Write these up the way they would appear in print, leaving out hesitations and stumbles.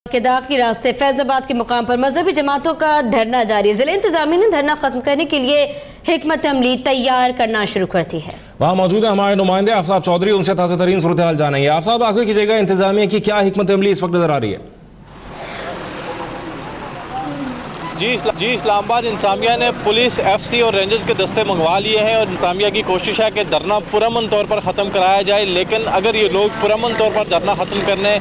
کے داخلی راستے فیض آباد کے مقام پر مذہبی جماعتوں کا دھرنا جاری. ضلع انتظامیہ نے دھرنا ختم کرنے کے لیے حکمت عملی تیار کرنا شروع کرتی ہے. وہاں موجود ہیں ہمارے نمائندے آفتاب چودھری، ان سے تازہ ترین صورتحال جانیں گے. آفتاب، آگے کیجیے گا، انتظامیہ کی کیا حکمت عملی اس وقت نظر آ رہی ہے؟ جی اسلام آباد انتظامیہ نے پولیس، ایف سی اور رینجرز کے دستے منگوا لیے ہیں اور انتظامیہ کی کوشش ہے کہ دھرنا پرامن طور پر ختم کرایا جائے. لیکن اگر یہ لوگ پرامن طور پر دھرنا ختم کرنے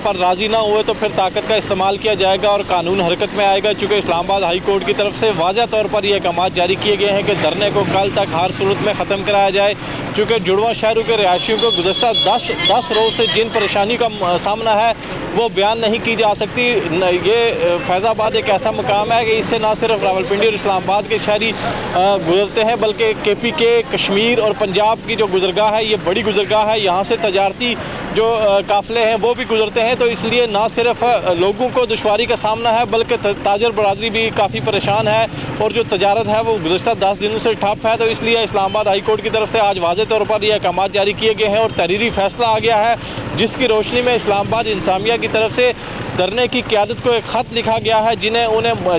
پر راضی نہ ہوئے تو پھر طاقت کا استعمال کیا جائے گا اور قانون حرکت میں آئے گا. چونکہ اسلام آباد ہائی کورٹ کی طرف سے واضح طور پر یہ احکامات جاری کیے گئے ہیں کہ دھرنے کو کل تک ہر صورت میں ختم کرایا جائے. چونکہ جڑواں شہروں کے رہائشیوں کو گزشتہ 10 روز سے جن پریشانی کا سامنا ہے وہ بیان نہیں کی جا سکتی. یہ فیض آباد ایک ایسا مقام ہے کہ اس سے نہ صرف راولپنڈی اور اسلام آباد کے شہری گزرتے ہیں بلکہ کے پی کے، کشمیر اور پنجاب کی جو گزرگاہ ہے یہ بڑی گزرگاہ ہے. یہاں سے تجارتی جو قافلے ہیں وہ بھی گزرتے ہیں. تو اس لیے نہ صرف لوگوں کو دشواری کا سامنا ہے بلکہ تاجر برادری بھی کافی پریشان ہے اور جو تجارت ہے وہ گزشتہ 10 دنوں سے ٹھپ ہے. تو اس لیے اسلام آباد ہائی کورٹ کی طرف سے آج واضح طور پر یہ احکامات جاری کیے گئے ہیں اور تحریری فیصلہ آ گیا ہے جس کی روشنی میں اسلام آباد انتظامیہ کی طرف سے دھرنے کی قیادت کو ایک خط لکھا گیا ہے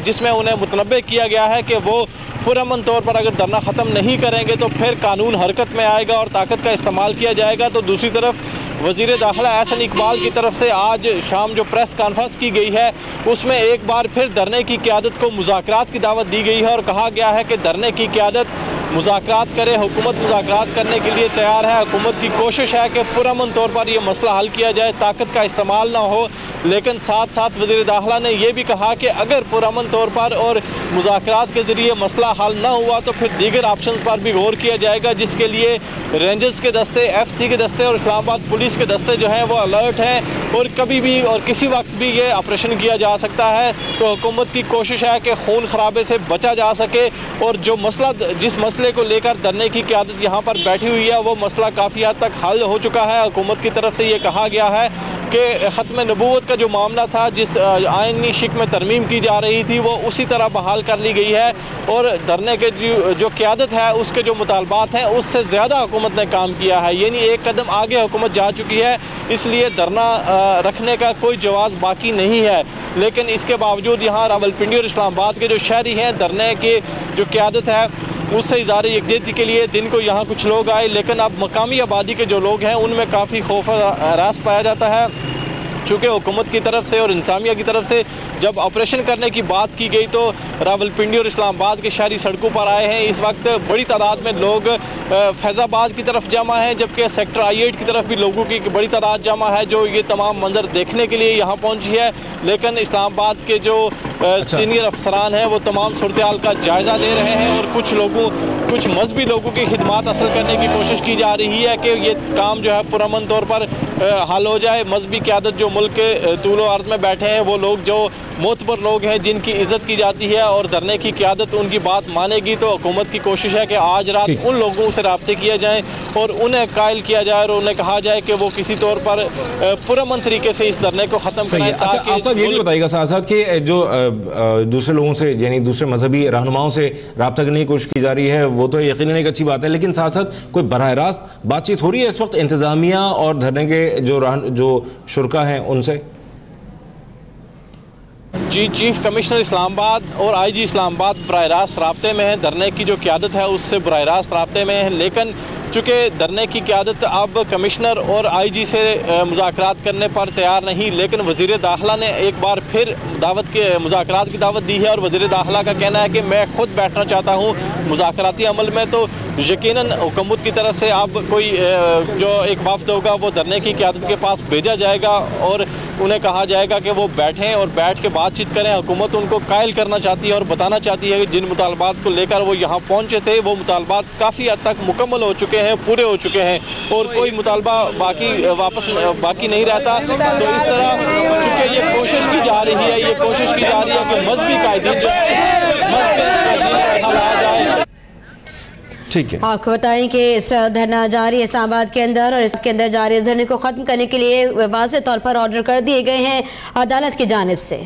جس میں انہیں متنبہ کیا گیا ہے کہ وہ پرامن طور پر اگر دھرنا ختم نہیں کریں گے تو پھر قانون حرکت میں آئے گا اور طاقت کا استعمال کیا جائے گا. تو دوسری طرف وزیر داخلہ احسن اقبال کی طرف سے آج شام جو پریس کانفرنس کی گئی ہے اس میں ایک بار پھر دھرنے کی قیادت کو مذاکرات کی دعوت دی گئی ہے اور کہا گیا ہے کہ دھرنے کی قیادت مذاکرات کرے. حکومت مذاکرات کرنے کے لیے تیار ہے. حکومت کی کوشش ہے کہ پرامن طور پر یہ مسئلہ حل کیا جائے، طاقت کا استعمال نہ ہو. لیکن ساتھ ساتھ وزیر داخلہ نے یہ بھی کہا کہ اگر پرامن طور پر اور مذاکرات کے ذریعے مسئلہ حل نہ ہوا تو پھر دیگر آپشنز پر بھی غور کیا جائے گا، جس کے لیے رینجرز کے دستے، ایف سی کے دستے اور اسلام آباد پولیس کے دستے جو ہیں وہ الرٹ ہیں اور کبھی بھی اور کسی وقت بھی یہ آپریشن کیا جا سکتا ہے. تو حکومت کی کوشش ہے کہ خون خرابے سے بچا جا سکے اور جو مسئلہ جس مسئلے کو لے کر دھرنے کی قیادت یہاں پر بیٹھی ہوئی ہے وہ مسئلہ کافی حد تک حل ہو چکا ہے. حکومت کی طرف سے یہ کہا گیا ہے کہ ختم نبوت کا جو معاملہ تھا، جس آئینی شک میں ترمیم کی جا رہی تھی، وہ اسی طرح بحال کر لی گئی ہے اور دھرنے کے جو قیادت ہے اس کے جو مطالبات ہیں اس سے زیادہ حکومت نے کام کیا ہے. یعنی ایک قدم آگے حکومت جا چکی ہے. اس لیے دھرنا رکھنے کا کوئی جواز باقی نہیں ہے. لیکن اس کے باوجود یہاں راولپنڈی اور اسلام آباد کے جو شہری ہیں دھرنے کی جو قیادت ہے اس سے اظہار یکجہتی کے لیے دن کو یہاں کچھ لوگ آئے. لیکن اب مقامی آبادی کے جو لوگ ہیں ان میں کافی خوف ہراس پایا جاتا ہے. چونکہ حکومت کی طرف سے اور انتظامیہ کی طرف سے جب آپریشن کرنے کی بات کی گئی تو راولپنڈی اور اسلام آباد کے شہری سڑکوں پر آئے ہیں. اس وقت بڑی تعداد میں لوگ فیض آباد کی طرف جمع ہیں جبکہ سیکٹر I-8 کی طرف بھی لوگوں کی بڑی تعداد جمع ہے جو یہ تمام منظر دیکھنے کے لیے یہاں پہنچی ہے. لیکن اسلام آباد کے جو سینئر افسران ہیں وہ تمام صورتحال کا جائزہ لے رہے ہیں اور کچھ مذہبی لوگوں کی خدمات حاصل کرنے کی کوشش کی جا رہی ہے کہ یہ کام جو ہے پرامن طور پر حل ہو جائے. مذہبی قیادت جو ملک کے طول و عرض میں بیٹھے ہیں وہ لوگ جو معتبر لوگ ہیں جن کی عزت کی جاتی ہے اور دھرنے کی قیادت ان کی بات مانے گی. تو حکومت کی کوشش ہے کہ آج رات ان لوگوں سے رابطے کیے جائیں اور انہیں قائل کیا جائے اور انہیں کہا جائے کہ وہ کسی طور پر پرامن طریقے سے اس دھرنے کو ختم کریں. آفتاب، یہ بھی بتائیے گا ساتھ ساتھ کہ جو دوسرے لوگوں سے یعنی دوسرے مذہبی رہنماؤں سے رابطہ کرنے کی کوشش کی جا رہی ہے وہ تو یقیناً ایک اچھی بات ہے، لیکن ساتھ ساتھ کوئی براہ راست بات چیت ہو رہی ہے اس وقت انتظامیہ اور دھرنے کے جو شرکا ہیں ان سے؟ جی، چیف کمشنر اسلام آباد اور IG اسلام آباد براہ راست رابطے میں ہیں. دھرنے کی جو قیادت ہے اس سے براہ راست رابطے میں ہیں. لیکن چونکہ دھرنے کی قیادت اب کمشنر اور IG سے مذاکرات کرنے پر تیار نہیں، لیکن وزیر داخلہ نے ایک بار پھر مذاکرات کی دعوت دی ہے اور وزیر داخلہ کا کہنا ہے کہ میں خود بیٹھنا چاہتا ہوں مذاکراتی عمل میں. تو یقیناً حکومت کی طرف سے اب کوئی جو ایک وفد ہوگا وہ دھرنے کی قیادت کے پاس بھیجا جائے گا اور انہیں کہا جائے گا کہ وہ بیٹھیں اور بیٹھ کے بات چیت کریں. حکومت ان کو قائل کرنا چاہتی ہے اور بتانا چاہتی ہے کہ جن مطالبات کو لے کر وہ یہاں پہنچے تھے وہ مطالبات کافی حد تک مکمل ہو چکے ہیں، پورے ہو چکے ہیں اور کوئی مطالبہ باقی نہیں رہتا. تو اس طرح چونکہ یہ کوشش کی جا رہی ہے کہ مذہبی قائدین جو ٹھیک ہے. آپ کو بتائیں کہ اس دھرنا جاری اسلام آباد کے اندر اور اس کے اندر جاری دھرنے کو ختم کرنے کے لیے واضح طور پر آرڈر کر دیے گئے ہیں عدالت کی جانب سے.